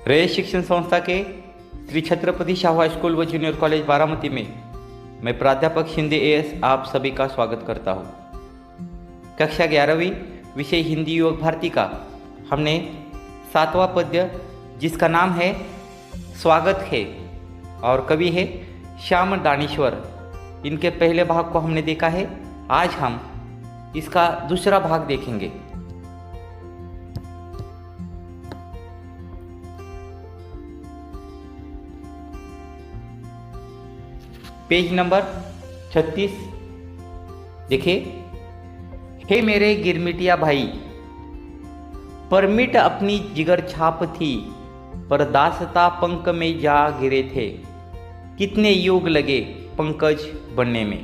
रयत शिक्षण संस्था के श्री छत्रपति शाहू हाई स्कूल व जूनियर कॉलेज बारामती में मैं प्राध्यापक शिंदे एएस आप सभी का स्वागत करता हूँ। कक्षा 11वीं विषय हिंदी योग भारती का हमने 7वां पद्य जिसका नाम है स्वागत है और कवि है श्याम दानेश्वर, इनके पहले भाग को हमने देखा है। आज हम इसका दूसरा भाग देखेंगे। पेज नंबर 36 देखिए। हे मेरे गिरमिटिया भाई, परमिट अपनी जिगर छाप थी, पर दासता पंख में जा गिरे थे। कितने युग लगे पंकज बनने में,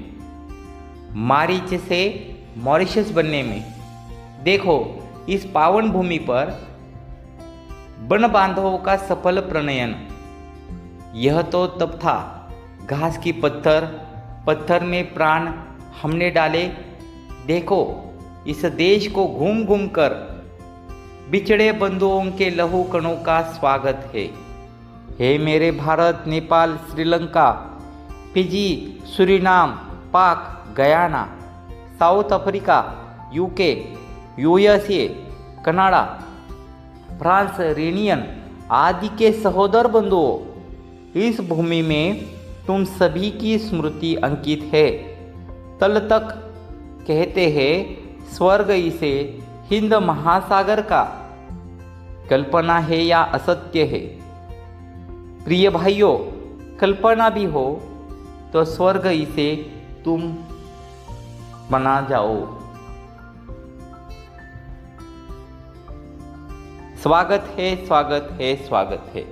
मारीच से मॉरिशस बनने में। देखो इस पावन भूमि पर वन बांधवों का सफल प्रणयन। यह तो तब था घास की पत्थर में प्राण हमने डाले। देखो इस देश को घूम घूम कर बिछड़े बंधुओं के लहू कणों का स्वागत है। हे मेरे भारत, नेपाल, श्रीलंका, फिजी, सूरीनाम, पाक, Guyana, south Africa, UK, USA, Canada, France, Réunion आदि के सहोदर बंधुओं, इस भूमि में तुम सभी की स्मृति अंकित है। तल तक कहते हैं स्वर्ग इसे हिंद महासागर का, कल्पना है या असत्य है। प्रिय भाइयों, कल्पना भी हो तो स्वर्ग इसे तुम बना जाओ। स्वागत है, स्वागत है, स्वागत है।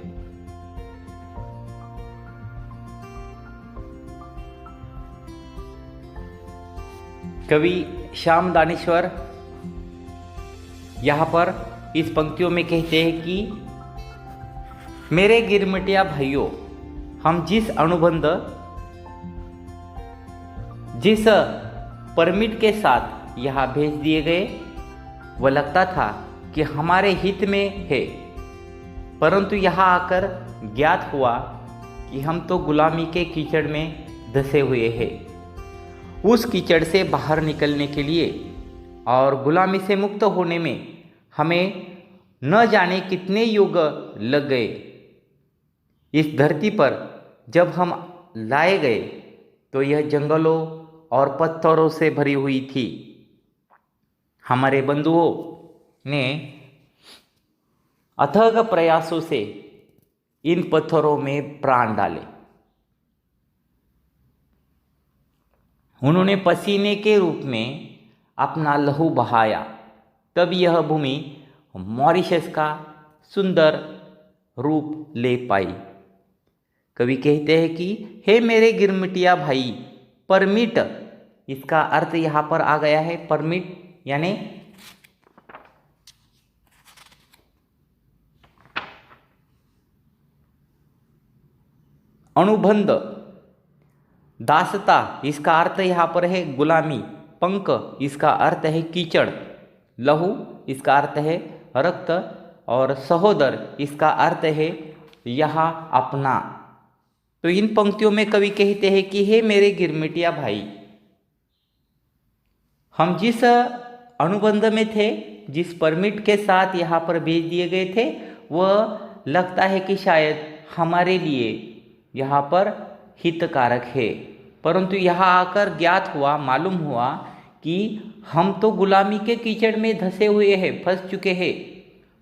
कवि श्याम दानेश्वर यहाँ पर इस पंक्तियों में कहते हैं कि मेरे गिरमिटिया भाइयों, हम जिस अनुबंध, जिस परमिट के साथ यहाँ भेज दिए गए, वह लगता था कि हमारे हित में है, परंतु यहाँ आकर ज्ञात हुआ कि हम तो गुलामी के कीचड़ में धंसे हुए हैं। उस कीचड़ से बाहर निकलने के लिए और गुलामी से मुक्त होने में हमें न जाने कितने युग लग गए। इस धरती पर जब हम लाए गए तो यह जंगलों और पत्थरों से भरी हुई थी। हमारे बंधुओं ने अथक प्रयासों से इन पत्थरों में प्राण डाले। उन्होंने पसीने के रूप में अपना लहू बहाया, तब यह भूमि मॉरिशस का सुंदर रूप ले पाई। कवि कहते हैं कि हे मेरे गिरमिटिया भाई, परमिट, इसका अर्थ यहाँ पर आ गया है। परमिट यानी अनुबंध। दासता, इसका अर्थ यहाँ पर है गुलामी। पंख, इसका अर्थ है कीचड़। लहू, इसका अर्थ है रक्त। और सहोदर, इसका अर्थ है यहाँ अपना। तो इन पंक्तियों में कवि कहते हैं कि हे मेरे गिरमिटिया भाई, हम जिस अनुबंध में थे, जिस परमिट के साथ यहाँ पर भेज दिए गए थे, वह लगता है कि शायद हमारे लिए यहाँ पर हितकारक है, परंतु यहाँ आकर ज्ञात हुआ, मालूम हुआ कि हम तो गुलामी के कीचड़ में धंसे हुए हैं, फंस चुके हैं।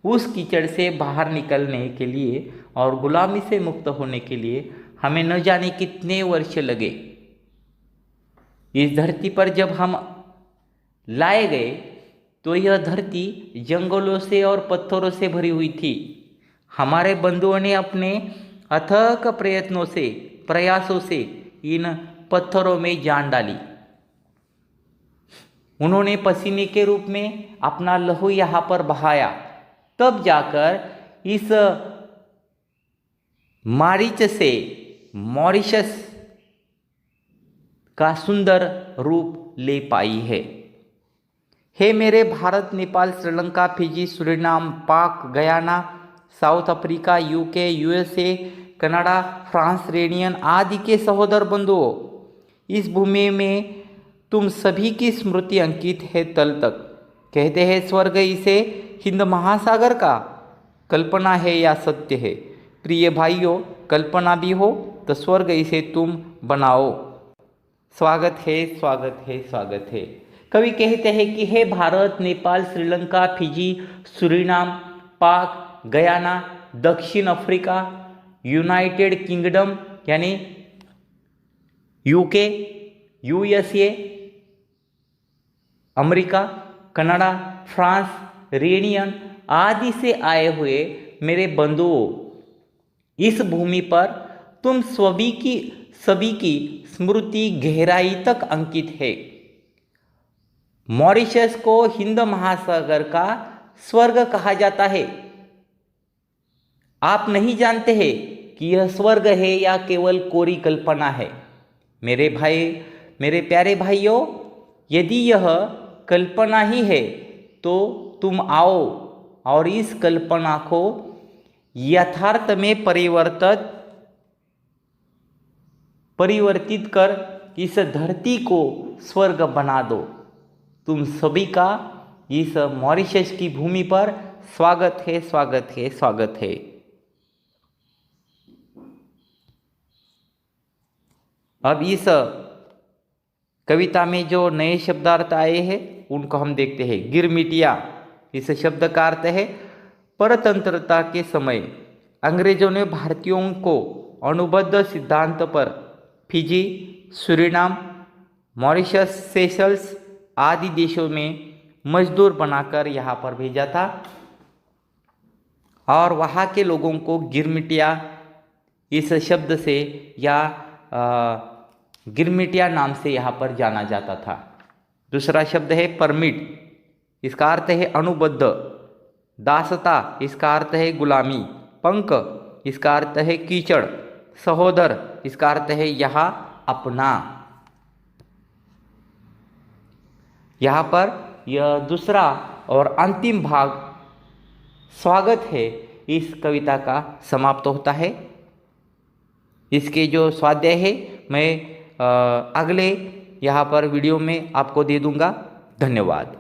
उस कीचड़ से बाहर निकलने के लिए और गुलामी से मुक्त होने के लिए हमें न जाने कितने वर्ष लगे। इस धरती पर जब हम लाए गए तो यह धरती जंगलों से और पत्थरों से भरी हुई थी। हमारे बंधुओं ने अपने अथक प्रयत्नों से, प्रयासों से इन पत्थरों में जान डाली। उन्होंने पसीने के रूप में अपना लहू यहाँ पर बहाया, तब जाकर इस मारीच से मॉरिशस का सुंदर रूप ले पाई है। हे मेरे भारत, नेपाल, श्रीलंका, फिजी, सूरीनाम, पाक, Guyana, south Africa, UK, USA, Canada, France, Réunion आदि के सहोदर बंधुओं, इस भूमि में तुम सभी की स्मृति अंकित है तल तक। कहते हैं स्वर्ग इसे हिंद महासागर का, कल्पना है या सत्य है। प्रिय भाइयों, कल्पना भी हो तो स्वर्ग इसे तुम बनाओ। स्वागत है, स्वागत है, स्वागत है। कवि कहते हैं कि हे भारत, नेपाल, श्रीलंका, फिजी, सूरीनाम, पाक, गयाना, दक्षिण अफ्रीका, यूनाइटेड किंगडम यानी UK, USA, America, Canada, France, Réunion आदि से आए हुए मेरे बंधुओं, इस भूमि पर तुम सभी की स्मृति गहराई तक अंकित है। मॉरिशस को हिंद महासागर का स्वर्ग कहा जाता है। आप नहीं जानते हैं कि यह स्वर्ग है या केवल कोरी कल्पना है। मेरे भाई, मेरे प्यारे भाइयों, यदि यह कल्पना ही है तो तुम आओ और इस कल्पना को यथार्थ में परिवर्तित कर इस धरती को स्वर्ग बना दो। तुम सभी का इस मॉरिशस की भूमि पर स्वागत है, स्वागत है, स्वागत है। अब इस कविता में जो नए शब्दार्थ आए हैं उनको हम देखते हैं। गिरमिटिया, इस शब्द का अर्थ है परतंत्रता के समय अंग्रेजों ने भारतीयों को अनुबंध सिद्धांत पर फिजी, सूरीनाम, मॉरिशस, सेशल्स आदि देशों में मजदूर बनाकर यहाँ पर भेजा था और वहाँ के लोगों को गिरमिटिया इस शब्द से या गिरमिटिया नाम से यहाँ पर जाना जाता था। दूसरा शब्द है परमिट, इसका अर्थ है अनुबद्ध। दासता, इसका अर्थ है गुलामी। पंक, इसका अर्थ है कीचड़। सहोदर, इसका अर्थ है यहाँ अपना। यहाँ पर यह दूसरा और अंतिम भाग स्वागत है इस कविता का समाप्त होता है। इसके जो स्वाध्याय है मैं अगले यहाँ पर वीडियो में आपको दे दूँगा। धन्यवाद।